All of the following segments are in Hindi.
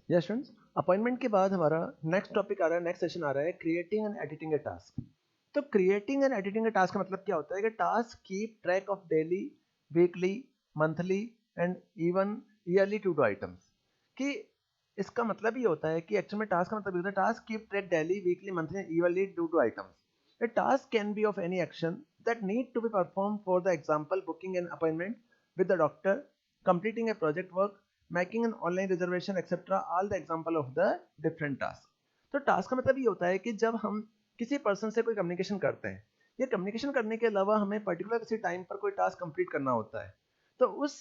यस स्टूडेंट्स, अपॉइंटमेंट के बाद हमारा नेक्स्ट टॉपिक आ रहा है, नेक्स्ट सेशन आ रहा है creating and editing a task. तो creating and editing a task का मतलब क्या होता है कि task keep track of daily, weekly, monthly and even yearly to do items. कि इसका मतलब ये होता है कि एक्चुअल में टास्क का मतलब ये होता है task keep track daily, weekly, monthly and yearly to do items. A task can be of any action that need to be performed, for the example booking an appointment with the doctor, completing a project work, making an online reservation, etc. all the example of the different task। तो टास्क का मतलब ये होता है कि जब हम किसी पर्सन से कोई कम्युनिकेशन करते हैं या कम्युनिकेशन करने के अलावा हमें पर्टिकुलर किसी टाइम पर कोई टास्क कंप्लीट करना होता है, तो उस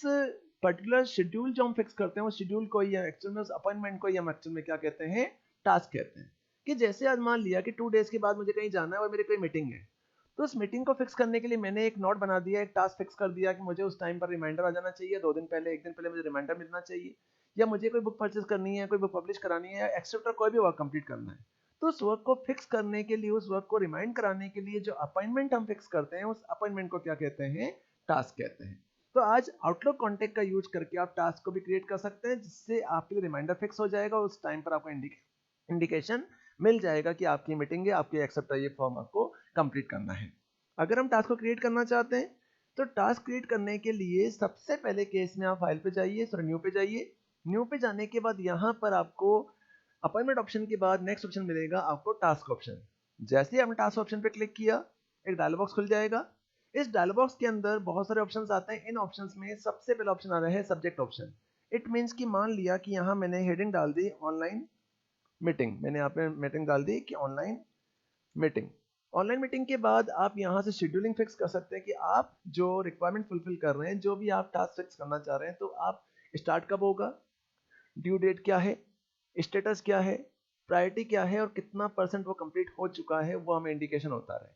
पर्टिकुलर शेड्यूल जो हम फिक्स करते हैं उस शेड्यूल को या एक्चुअल में उस अपॉइंटमेंट को या हम एक्चुअल में क्या कहते हैं, टास्क कहते हैं। कि जैसे आज मान लिया कि 2 डेज के बाद मुझे कहीं जाना है और मेरी कोई मीटिंग है, तो उस मीटिंग को फिक्स करने के लिए मैंने एक नोट बना दिया, एक टास्क फिक्स कर दिया कि मुझे उस टाइम पर रिमाइंडर आ जाना चाहिए, 2 दिन पहले, 1 दिन पहले मुझे रिमाइंडर मिलना चाहिए, या मुझे कोई बुक परचेज करनी है, कोई बुक पब्लिश करानी है, या एक्सेट्रा कोई भी वर्क कंप्लीट करना है। तो उस वर्क को फिक्स करने के लिए, उस वर्क को रिमाइंड कराने के लिए जो अपॉइंटमेंट हम फिक्स करते हैं, उस अपॉइंटमेंट को क्या कहते हैं, टास्क कहते हैं। तो आज आउटलुक कॉन्टेक्ट का यूज करके आप टास्क को भी क्रिएट कर सकते हैं, जिससे आपके लिए रिमाइंडर फिक्स हो जाएगा और उस टाइम पर आपको इंडिकेशन मिल जाएगा कि आपकी मीटिंग है, आपके एक्सेप्ट ये फॉर्म आपको कंप्लीट करना है। अगर हम टास्क को क्रिएट करना चाहते हैं तो टास्क क्रिएट करने के लिए सबसे पहले केस में आप फाइल पे जाइए, सॉरी न्यू पे जाइए। न्यू पे जाने के बाद यहाँ पर आपको अपॉइंटमेंट ऑप्शन के बाद नेक्स्ट ऑप्शन मिलेगा आपको टास्क ऑप्शन। जैसे ही आपने टास्क ऑप्शन पे क्लिक किया, एक डायलॉग बॉक्स खुल जाएगा। इस डायलॉग बॉक्स के अंदर बहुत सारे ऑप्शंस आते हैं। इन ऑप्शंस में सबसे पहला ऑप्शन आ रहा है सब्जेक्ट ऑप्शन। इट मीन्स कि मान लिया कि यहाँ मैंने हेडिंग डाल दी ऑनलाइन मीटिंग, मैंने यहाँ पे मीटिंग डाल दी कि ऑनलाइन मीटिंग। ऑनलाइन मीटिंग के बाद आप यहाँ से शेड्यूलिंग फिक्स कर सकते हैं कि आप जो रिक्वायरमेंट फुलफिल कर रहे हैं, जो भी आप टास्क फिक्स करना चाह रहे हैं, तो आप स्टार्ट कब होगा, ड्यू डेट क्या है, स्टेटस क्या है, प्रायोरिटी क्या है और कितना परसेंट वो कंप्लीट हो चुका है, वो हमें इंडिकेशन होता रहे।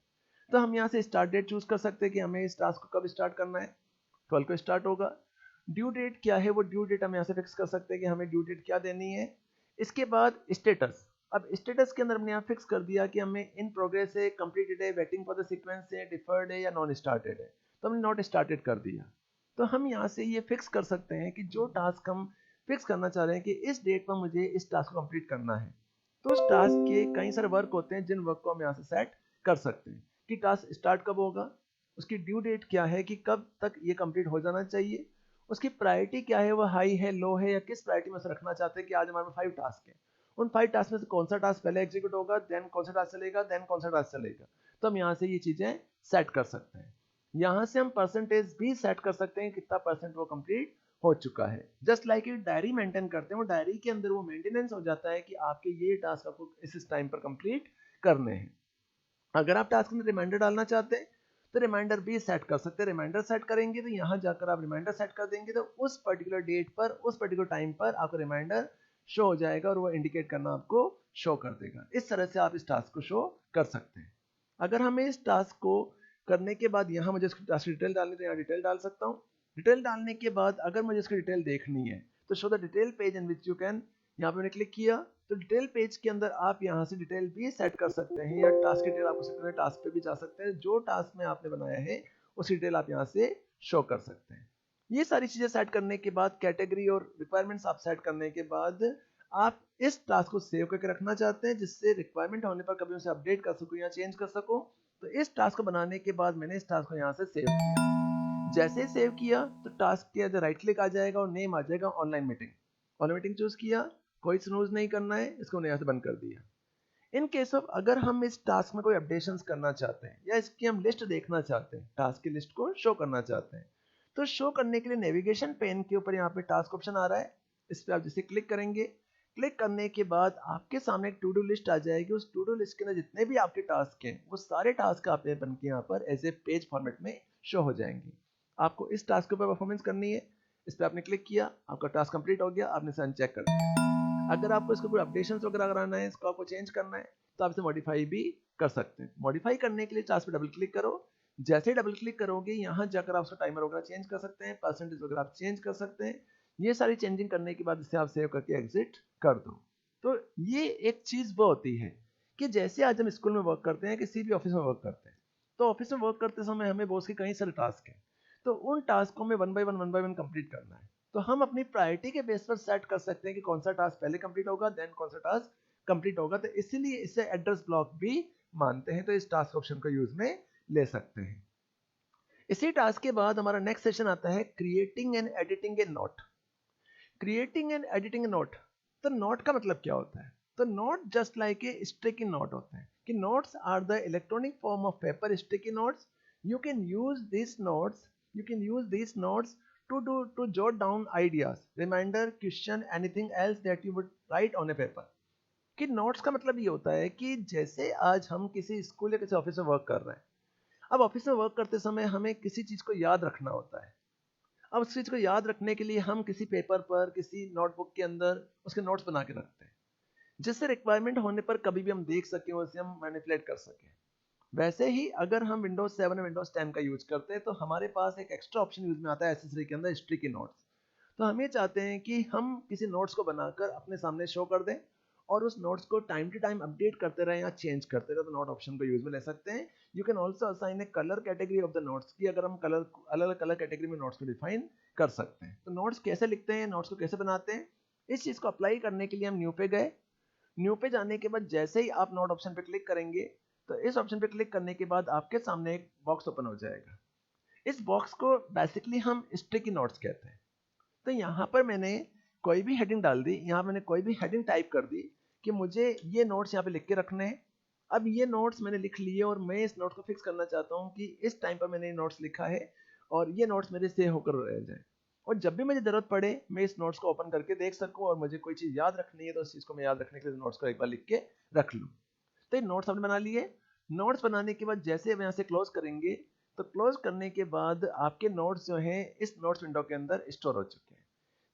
तो हम यहाँ से स्टार्ट डेट चूज कर सकते हैं कि हमें इस टास्क को कब स्टार्ट करना है, 12 को स्टार्ट होगा। ड्यू डेट क्या है, वो ड्यू डेट हम यहाँ से फिक्स कर सकते हैं कि हमें ड्यू डेट क्या देनी है। इसके बाद स्टेटस। अब स्टेटस के अंदर हमने यहाँ फिक्स कर दिया कि हमें इन प्रोग्रेस है, कंप्लीटेड है, वेटिंग फॉर द सीक्वेंस है, डिफर्ड है या नॉन स्टार्टेड है। तो हमने नॉट स्टार्टेड कर दिया। तो हम यहाँ से ये फिक्स कर सकते हैं कि जो टास्क हम फिक्स करना चाह रहे हैं कि इस डेट पर मुझे इस टास्क को कंप्लीट करना है, तो उस टास्क के कई सारे वर्क होते हैं जिन वर्क को हम यहाँ से सेट कर सकते हैं कि टास्क स्टार्ट कब होगा, उसकी ड्यू डेट क्या है कि कब तक ये कंप्लीट हो जाना चाहिए, उसकी प्रायोरिटी क्या है, वो हाई है, लो है, या किस प्रायोरिटी में से रखना चाहते हैं कि आज हमारे पास 5 टास्क हैं, उन 5 टास्क में से कौन सा टास्क पहले एग्जीक्यूट होगा, देन कौन सा टास्क चलेगा, देन कौन सा टास्क चलेगा। तो हम यहाँ से ये चीजें सेट कर सकते हैं। यहाँ से हम परसेंटेज भी सेट कर सकते हैं कितना परसेंट वो कंप्लीट हो चुका है। जस्ट लाइक डायरी मेंटेन करते हैं, वो डायरी के अंदर वो मेंटेनेंस हो जाता है कि आपके ये टास्क आपको इस टाइम पर कंप्लीट करने हैं। अगर आप टास्क में रिमाइंडर डालना चाहते हैं तो रिमाइंडर भी सेट कर सकते हैं। रिमाइंडर सेट करेंगे तो यहाँ जाकर आप रिमाइंडर सेट कर देंगे तो उस पर्टिकुलर डेट पर, उस पर्टिकुलर टाइम पर आपको रिमाइंडर शो हो जाएगा और वो इंडिकेट करना आपको शो कर देगा। इस तरह से आप इस टास्क को शो कर सकते हैं। अगर हमें इस टास्क को करने के बाद यहाँ मुझे इसकी टास्क डिटेल डालनी तो यहाँ डिटेल डाल सकता हूँ। डिटेल डालने के बाद अगर मुझे इसकी डिटेल देखनी है तो show the detail page in which you can, यहाँ पे मैंने क्लिक किया तो डिटेल पेज के अंदर आप यहाँ से डिटेल भी सेट कर सकते हैं या टास्क डिटेल आप सकते हैं, टास्क पे भी जा सकते हैं। जो टास्क में आपने बनाया है उस डिटेल आप यहाँ से शो कर सकते हैं। ये सारी चीजें सेट करने के बाद, कैटेगरी और रिक्वायरमेंट्स आप सेट करने के बाद, आप इस टास्क को सेव करके रखना चाहते हैं जिससे रिक्वायरमेंट होने पर कभी उसे अपडेट कर सको या चेंज कर सको। तो इस टास्क को बनाने के बाद मैंने इस टास्क को यहाँ से सेव किया। जैसे सेव किया तो टास्क के अंदर राइट क्लिक आ जाएगा और नेम आ जाएगा online meeting. Online meeting choose किया, कोई स्नूज नहीं करना है, इसको यहाँ से बंद कर दिया। इन केस ऑफ अगर हम इस टास्क में कोई अपडेशंस करना चाहते हैं या इसकी हम लिस्ट देखना चाहते हैं, टास्क की लिस्ट को शो करना चाहते हैं, तो शो करने के लिए नेविगेशन पेन के ऊपर यहाँ पे टास्क ऑप्शन आ रहा है, इस पर आप जैसे क्लिक करेंगे, क्लिक करने के बाद आपके सामने एक टू डू लिस्ट आ जाएगी। उस टू डू लिस्ट के अंदर जितने भी आपके टास्क हैं वो सारे टास्क आप बन के यहाँ पर एज ए पेज फॉर्मेट में शो हो जाएंगे। आपको इस टास्क के ऊपर परफॉर्मेंस करनी है, इस पर आपने क्लिक किया, आपका टास्क कंप्लीट हो गया, आपने इसे अनचेक कर दिया। अगर आपको इसको कोई अपडेशंस वगैरह कराना है, इसको आपको चेंज करना है, तो आप इसे मॉडिफाई भी कर सकते हैं। मॉडिफाई करने के लिए टास्क पे डबल क्लिक करो। जैसे ही डबल क्लिक करोगे यहाँ जाकर आप उसका टाइमर वगैरह चेंज कर सकते हैं, परसेंटेज वगैरह आप चेंज कर सकते हैं। ये सारी चेंजिंग करने के बाद इसे आप सेव करके एग्जिट कर दो। तो ये एक चीज वो होती है कि जैसे आज हम स्कूल में वर्क करते हैं, किसी भी ऑफिस में वर्क करते हैं, तो ऑफिस में वर्क करते समय हमें बॉस के कई सारे टास्क हैं, तो उन टास्क को हमें वन बाय वन कंप्लीट करना है। तो हम अपनी प्रायोरिटी के बेस पर सेट कर सकते हैं कि कौन सा टास्क पहले कंप्लीट होगा, देन कौन सा टास्क कंप्लीट होगा। तो इसीलिए इसे एड्रेस ब्लॉक भी मानते हैं, तो इस टास्क ऑप्शन को यूज में ले सकते हैं। इसी टास्क के बाद हमारा नेक्स्ट सेशन आता है creating and editing a note. Creating and editing a note, तो नोट का मतलब क्या होता है? तो note just like a sticky note होता है कि notes are the electronic form of paper sticky notes. You can use this notes to jot down ideas, reminder, question, anything else that you would write on a paper। कि नोट्स का मतलब ये होता है कि जैसे आज हम किसी स्कूल या किसी ऑफिस में वर्क कर रहे हैं, अब ऑफिस में वर्क करते समय हमें किसी चीज को याद रखना होता है। अब उस चीज को याद रखने के लिए हम किसी पेपर पर, किसी नोटबुक के अंदर उसके नोट्स बना के रखते हैं, जिससे रिक्वायरमेंट होने पर कभी भी हम देख सकें, उसे हम मैनिपुलेट कर सकें। वैसे ही अगर हम विंडोज 7 या विंडोज 10 का यूज करते हैं तो हमारे पास एक एक्स्ट्रा ऑप्शन यूज में आता है एसेसरी के अंदर, स्टिकी नोट्स। तो हम ये चाहते हैं कि हम किसी नोट्स को बनाकर अपने सामने शो कर दें और उस नोट्स को टाइम टू टाइम अपडेट करते रहें या चेंज करते रहें, तो नोट ऑप्शन को यूज में ले सकते हैं। You can also assign A colour category of the notes, की अगर हम कलर अलग अलग कलर कैटेगरी में नोट्स को डिफाइन कर सकते हैं। तो नोट्स कैसे लिखते हैं, नोट्स को कैसे बनाते हैं, इस चीज को अप्लाई करने के लिए हम न्यू पे गए। न्यू पे जाने के बाद जैसे ही आप नोट ऑप्शन पे क्लिक करेंगे तो इस ऑप्शन पे क्लिक करने के बाद आपके सामने एक बॉक्स ओपन हो जाएगा। इस बॉक्स को बेसिकली हम स्टिकी नोट्स कहते हैं। तो यहाँ पर मैंने कोई भी हेडिंग डाल दी, यहाँ मैंने कोई भी हेडिंग टाइप कर दी कि मुझे ये नोट्स यहाँ पे लिख के रखने हैं। अब ये नोट्स मैंने लिख लिए और मैं इस नोट को फिक्स करना चाहता हूँ कि इस टाइम पर मैंने ये नोट्स लिखा है और ये नोट्स मेरे सेव होकर रह जाए, और जब भी मुझे जरूरत पड़े मैं इस नोट्स को ओपन करके देख सकूं और मुझे कोई चीज याद रखनी है तो उस चीज को मैं याद रखने के लिए नोट्स को एक बार लिख के रख लूं। तो ये नोट्स हमने बना लिए। नोट्स बनाने के बाद जैसे हम यहाँ से क्लोज करेंगे तो क्लोज करने के बाद आपके नोट्स जो हैं इस नोट्स विंडो के अंदर स्टोर हो चुके हैं।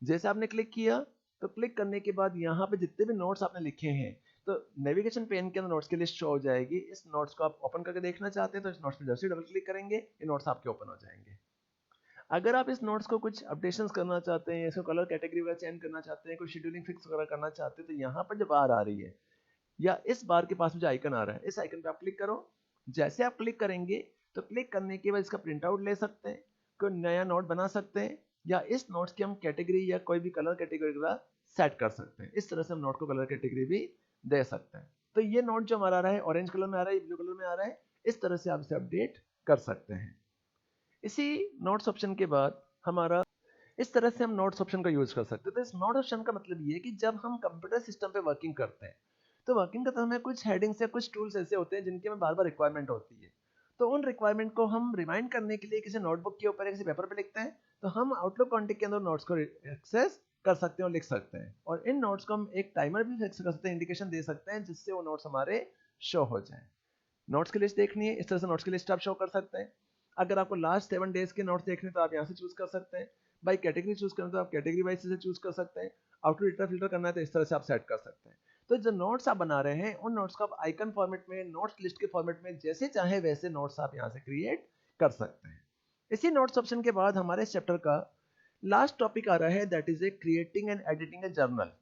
जैसे आपने क्लिक किया तो क्लिक करने के बाद यहाँ पे जितने भी नोट्स आपने लिखे हैं तो नेविगेशन पेन के अंदर नोट्स की लिस्ट शो हो जाएगी। इस नोट्स को आप ओपन करके देखना चाहते हैं तो इस नोट्स पे जैसे डबल क्लिक करेंगे ये नोट्स आपके ओपन हो जाएंगे। अगर आप इस नोट्स को कुछ अपडेशंस करना चाहते हैं, इसको कलर कैटेगरी वगैरह चेंज करना चाहते हैं, कुछ शेड्यूलिंग फिक्स वगैरह करना चाहते हैं, तो यहाँ पर जो बार आ रही है या इस बार के पास में जो आइकन आ रहा है इस आइकन पे आप क्लिक करो। जैसे आप क्लिक करेंगे तो क्लिक करने के बाद इसका प्रिंट आउट ले सकते हैं, कोई नया नोट बना सकते हैं या इस नोट्स की हम कैटेगरी या कोई भी कलर कैटेगरी का सेट कर सकते हैं। इस तरह से हम नोट को कलर कैटेगरी भी दे सकते हैं। तो ये नोट जो हमारा आ रहा है ऑरेंज कलर में आ रहा है, ब्लू कलर में आ रहा है, इस तरह से आप इसे अपडेट कर सकते हैं। इसी नोट्स ऑप्शन के बाद हमारा इस तरह से हम नोट्स ऑप्शन का यूज कर सकते हैं। तो इस नोट ऑप्शन का मतलब ये है कि जब हम कंप्यूटर सिस्टम पे वर्किंग करते हैं तो वर्किंग करते समय कुछ हेडिंग्स या कुछ टूल्स ऐसे होते हैं जिनकी हमें बार बार रिक्वायरमेंट होती है। तो उन रिक्वायरमेंट को हम रिमाइंड करने के लिए किसी नोटबुक के ऊपर या किसी पेपर पे लिखते हैं, तो हम आउटलुक कॉन्टेक्ट के अंदर नोट्स को एक्सेस कर सकते हैं और लिख सकते हैं। और इन नोट्स को हम एक टाइमर भी फिक्स कर सकते हैं, इंडिकेशन दे सकते हैं जिससे वो नोट्स हमारे शो हो जाए। नोट्स की लिस्ट देखनी है, इस तरह से नोट्स की लिस्ट आप शो कर सकते हैं। अगर आपको लास्ट 7 डेज के नोट्स देखने तो आप यहाँ से चूज कर सकते हैं। बाई कैटेगरी चूज करना तो आप कैटेगरी वाइज से चूज कर सकते हैं। आउटो डेटा फिल्टर करना है तो इस तरह से आप सेट कर सकते हैं। तो जो नोट्स आप बना रहे हैं उन नोट्स को आप आइकन फॉर्मेट में, नोट्स लिस्ट के फॉर्मेट में जैसे चाहे वैसे नोट्स आप यहाँ से क्रिएट कर सकते हैं। इसी नोट्स ऑप्शन के बाद हमारे इस चैप्टर का लास्ट टॉपिक आ रहा है, that is a creating and editing A journal.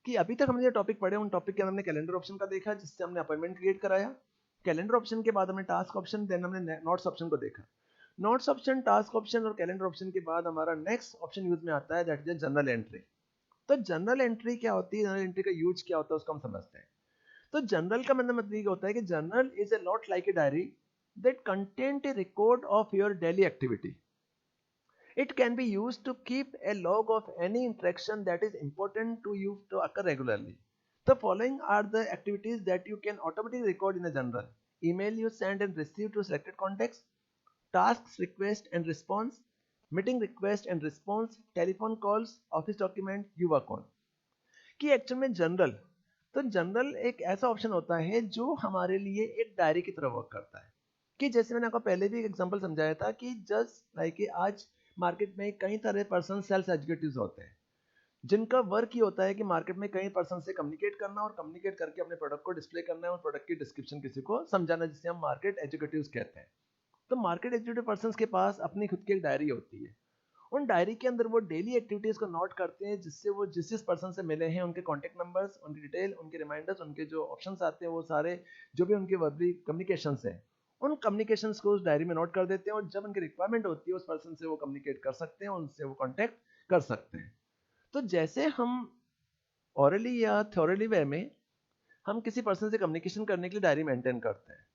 कि अभी तक हमने जो टॉपिक पढ़े उन टॉपिक के अंदर हमने कैलेंडर ऑप्शन का देखा जिससे हमने अपॉइंटमेंट क्रिएट कराया। कैलेंडर ऑप्शन के बाद हमने टास्क ऑप्शन, देन हमने नोट्स ऑप्शन को देखा। नोट्स ऑप्शन, टास्क ऑप्शन और कैलेंडर ऑप्शन के बाद हमारा नेक्स्ट ऑप्शन यूज में आता है, दैट इज जर्नल एंट्री। तो जर्नल एंट्री क्या होती है, जर्नल एंट्री का यूज क्या होता है उसको हम समझते हैं। तो जर्नल का मतलब ये होता है कि journal is a not like a diary that content A record of your daily activity. It can be used to keep a log of any interaction that is important to you to occur regularly. The following are the activities that you can automatically record in a journal: email you send and receive to selected contacts, tasks, request and response, meeting request and response, telephone calls, office document you work on। कि एक्चुअल में जनरल, तो जनरल एक ऐसा ऑप्शन होता है जो हमारे लिए एक डायरी की तरह वर्क करता है। कि जैसे मैंने आपको पहले भी एक एग्जांपल समझाया था कि जस्ट लाइक आज मार्केट में कई तरह पर्सन सेल्स एग्जीक्यूटिव्स होते हैं जिनका वर्क ही होता है कि मार्केट में कई पर्सन से कम्युनिकेट करना और कम्युनिकेट करके अपने प्रोडक्ट को डिस्प्ले करना और प्रोडक्ट की डिस्क्रिप्शन किसी को समझाना, जिसे हम मार्केट एग्जीक्यूटिव्स कहते हैं। तो मार्केट एग्जीक्यूटिव पर्सन के पास अपनी खुद की एक डायरी होती है। उन डायरी के अंदर वो डेली एक्टिविटीज को नोट करते हैं जिससे वो जिस जिस पर्सन से मिले हैं उनके कॉन्टेक्ट नंबर्स, उनकी डिटेल, उनके रिमाइंडर्स, उनके जो ऑप्शंस आते हैं वो सारे जो भी उनके वर्बली कम्युनिकेशंस हैं उन कम्युनिकेशंस को उस डायरी में नोट कर देते हैं और जब उनकी रिक्वायरमेंट होती है उस पर्सन से वो कम्युनिकेट कर सकते हैं, उनसे वो कॉन्टैक्ट कर सकते हैं। तो जैसे हम ऑरली या थ्योरली वे में हम किसी पर्सन से कम्युनिकेशन करने के लिए डायरी मेंटेन करते हैं,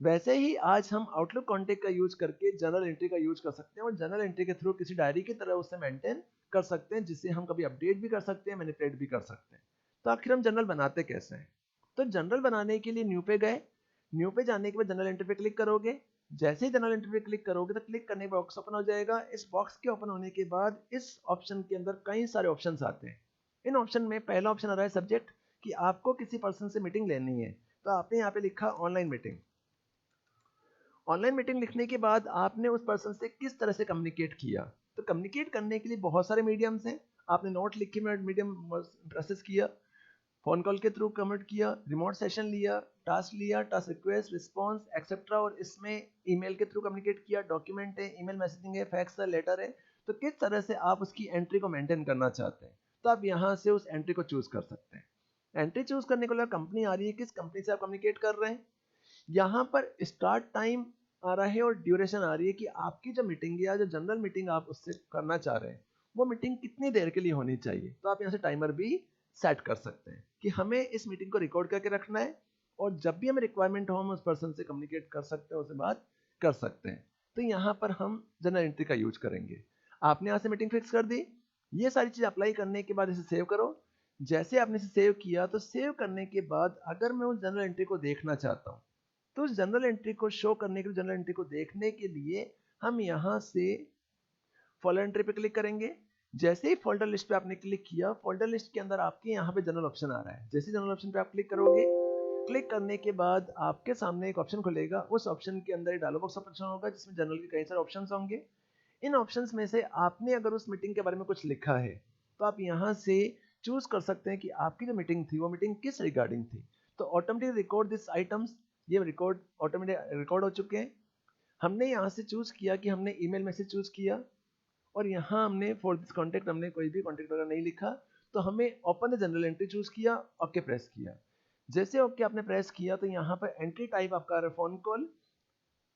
वैसे ही आज हम आउटलुक कॉन्टेक्ट का यूज करके जर्नल एंट्री का यूज कर सकते हैं और जर्नल एंट्री के थ्रू किसी डायरी की तरह उसे मेंटेन कर सकते हैं, जिससे हम कभी अपडेट भी कर सकते हैं, मैनिपुलेट भी कर सकते हैं। तो आखिर हम जर्नल बनाते कैसे हैं? तो जर्नल बनाने के लिए न्यू पे गए, न्यू पे जाने के बाद जर्नल एंट्री पे क्लिक करोगे। जैसे ही जर्नल एंट्री पे क्लिक करोगे तो क्लिक करने के बॉक्स ओपन हो जाएगा। इस बॉक्स के ओपन होने के बाद इस ऑप्शन के अंदर कई सारे ऑप्शन आते हैं। इन ऑप्शन में पहला ऑप्शन आ रहा है सब्जेक्ट, कि आपको किसी पर्सन से मीटिंग लेनी है। तो आपने यहाँ पे लिखा ऑनलाइन मीटिंग। ऑनलाइन मीटिंग लिखने के बाद आपने उस पर्सन से किस तरह से कम्युनिकेट किया। तो कम्युनिकेट करने के लिए बहुत सारे मीडियम्स हैं। आपने नोट लिख के मीडियम प्रोसेस किया, फोन कॉल के थ्रू कमेंट किया, रिमोट सेशन लिया, टास्क रिक्वेस्ट, रिस्पॉन्स एक्सेट्रा, और इसमें ईमेल के थ्रू कम्युनिकेट किया, डॉक्यूमेंट है, ईमेल मैसेजिंग है, फैक्स है, लेटर है। तो किस तरह से आप उसकी एंट्री को मेंटेन करना चाहते हैं, तो आप यहाँ से उस एंट्री को चूज कर सकते हैं। एंट्री चूज करने के लिए कंपनी आ रही है, किस कंपनी से आप कम्युनिकेट कर रहे हैं। यहाँ पर स्टार्ट टाइम आ रहा है और ड्यूरेशन आ रही है कि आपकी जो मीटिंग या जो जनरल मीटिंग आप उससे करना चाह रहे हैं वो मीटिंग कितनी देर के लिए होनी चाहिए। तो आप यहाँ से टाइमर भी सेट कर सकते हैं कि हमें इस मीटिंग को रिकॉर्ड करके रखना है और जब भी हमें रिक्वायरमेंट हो हम उस पर्सन से कम्युनिकेट कर सकते हैं, उससे बात कर सकते हैं। तो यहाँ पर हम जनरल एंट्री का यूज करेंगे। आपने यहाँ से मीटिंग फिक्स कर दी। ये सारी चीज अप्लाई करने के बाद इसे सेव करो। जैसे आपने इसे सेव किया तो सेव करने के बाद अगर मैं उस जनरल एंट्री को देखना चाहता हूँ तो उस जनरल एंट्री को शो करने के लिए, जनरल एंट्री को देखने के लिए हम यहाँ से फोल्डर एंट्री पे क्लिक करेंगे। जैसे ही फोल्डर लिस्ट पे आपने क्लिक किया, फोल्डर लिस्ट के अंदर आपके यहाँ पे जनरल ऑप्शन आ रहा है। जैसे जनरल ऑप्शन पे आप क्लिक करोगे, क्लिक करने के बाद आपके सामने एक ऑप्शन खुलेगा। उस ऑप्शन के अंदर एक डायलॉग बॉक्स ऑप्शन होगा जिसमें जनरल के कई सारे ऑप्शन होंगे। इन ऑप्शंस में से आपने अगर उस मीटिंग के बारे में कुछ लिखा है तो आप यहाँ से चूज कर सकते हैं कि आपकी जो मीटिंग थी वो मीटिंग किस रिगार्डिंग थी। तो ऑटोमेटिक रिकॉर्ड दिस आइटम्स, ये रिकॉर्ड ऑटोमेटिक रिकॉर्ड हो चुके हैं। हमने यहाँ से चूज किया कि हमने ईमेल मैसेज चूज किया और यहाँ हमने फॉर दिस कॉन्टेक्ट हमने कोई भी कॉन्टेक्ट वगैरह नहीं लिखा। तो हमें open the general entry choose किया, ओके प्रेस किया। जैसे ओके आपने प्रेस किया तो यहाँ पर एंट्री टाइप आपका आ रहा है फोन कॉल,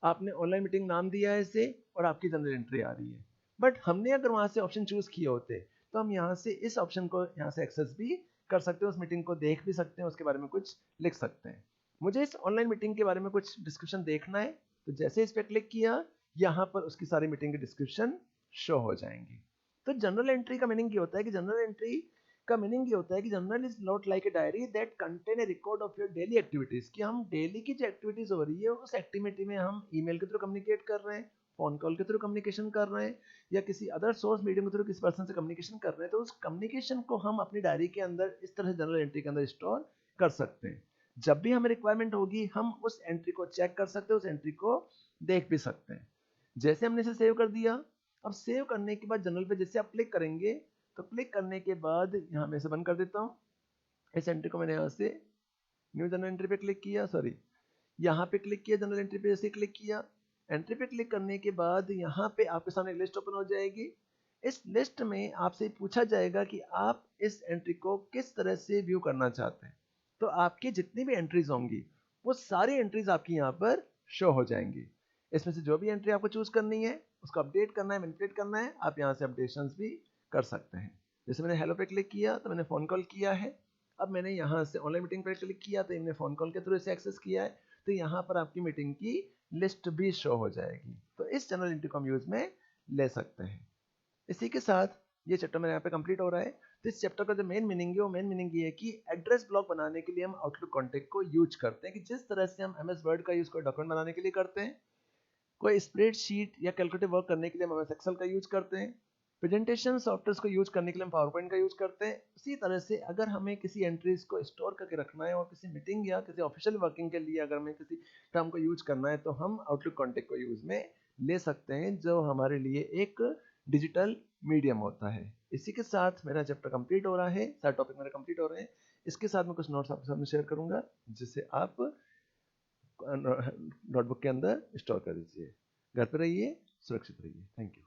आपने ऑनलाइन मीटिंग नाम दिया है इसे और आपकी जनरल एंट्री आ रही है। बट हमने अगर वहां से ऑप्शन चूज किए होते तो हम यहाँ से इस ऑप्शन को यहाँ से एक्सेस भी कर सकते हैं, उस मीटिंग को देख भी सकते हैं, उसके बारे में कुछ लिख सकते हैं। मुझे इस ऑनलाइन मीटिंग के बारे में कुछ डिस्क्रिप्शन देखना है तो जैसे इस पर क्लिक किया यहाँ पर उसकी सारी मीटिंग की डिस्क्रिप्शन शो हो जाएंगी। तो जनरल एंट्री का मीनिंग ये होता है कि जनरल एंट्री का मीनिंग ये होता है कि journal is not like a diary that contain a record of your daily activities, कि हम डेली की जो एक्टिविटीज हो रही है उस एक्टिविटी में हम ईमेल के थ्रू कम्युनिकेट कर रहे हैं, फोन कॉल के थ्रू कम्युनिकेशन कर रहे हैं या किसी अदर सोर्स मीडियम के थ्रू किसी पर्सन से कम्युनिकेशन कर रहे हैं, तो उस कम्युनिकेशन को हम अपनी डायरी के अंदर इस तरह से जनरल एंट्री के अंदर स्टोर कर सकते हैं। जब भी हमें रिक्वायरमेंट होगी हम उस एंट्री को चेक कर सकते हैं, उस एंट्री को देख भी सकते हैं। जैसे हमने इसे सेव कर दिया, अब सेव करने के बाद जनरल पे जैसे आप क्लिक करेंगे तो क्लिक करने के बाद यहाँ मैं इसे बंद कर देता हूँ। इस एंट्री को मैंने यहाँ से न्यू जनरल एंट्री पे क्लिक किया, सॉरी यहाँ पे क्लिक किया, जनरल एंट्री पे जैसे क्लिक किया, एंट्री पे क्लिक करने के बाद यहाँ पे आपके सामने एक लिस्ट ओपन हो जाएगी। इस लिस्ट में आपसे पूछा जाएगा कि आप इस एंट्री को किस तरह से व्यू करना चाहते हैं। तो आपकी जितनी भी एंट्रीज होंगी वो सारी एंट्रीज आपकी यहाँ पर शो हो जाएंगी। इसमें से जो भी एंट्री आपको चूज करनी है, उसको अपडेट करना है, मैनिपुलेट करना है, आप यहाँ से अपडेशंस भी कर सकते हैं। जैसे मैंने हेलो पे क्लिक किया तो मैंने फोन कॉल किया है। अब मैंने यहाँ से ऑनलाइन मीटिंग पे क्लिक किया तो मैंने फोन कॉल के थ्रू इसे एक्सेस किया है। तो यहाँ पर आपकी मीटिंग की लिस्ट भी शो हो जाएगी। तो इस जनरल एंट्री को हम यूज में ले सकते हैं। इसी के साथ ये चैप्टर मेरे यहाँ पे कंप्लीट हो रहा है। तो इस चैप्टर का जो मेन मीनिंग है वो मेन मीनिंग ये है कि एड्रेस ब्लॉक बनाने के लिए हम आउटलुक कॉन्टेक्ट को यूज करते हैं, कि जिस तरह से हम MS वर्ड का यूज कोई डॉक्यूमेंट बनाने के लिए करते हैं, कोई स्प्रेडशीट या कैलकुलेटिव वर्क करने के लिए हम MS एक्सेल का यूज करते हैं, प्रेजेंटेशन सॉफ्टवेयर को यूज करने के लिए हम पावर पॉइंट का यूज करते हैं। उसी तरह से अगर हमें किसी एंट्रीज को स्टोर करके रखना है और किसी मीटिंग या किसी ऑफिशियल वर्किंग के लिए अगर हमें किसी टर्म को यूज करना है तो हम आउटलुक कॉन्टेक्ट को यूज में ले सकते हैं, जो हमारे लिए एक डिजिटल मीडियम होता है। इसी के साथ मेरा चैप्टर कंप्लीट हो रहा है, सारे टॉपिक मेरे कंप्लीट हो रहे हैं। इसके साथ मैं कुछ नोट्स आपके सामने शेयर करूंगा जिसे आप नोटबुक के अंदर स्टोर कर दीजिए। घर पर रहिए, सुरक्षित रहिए। Thank you.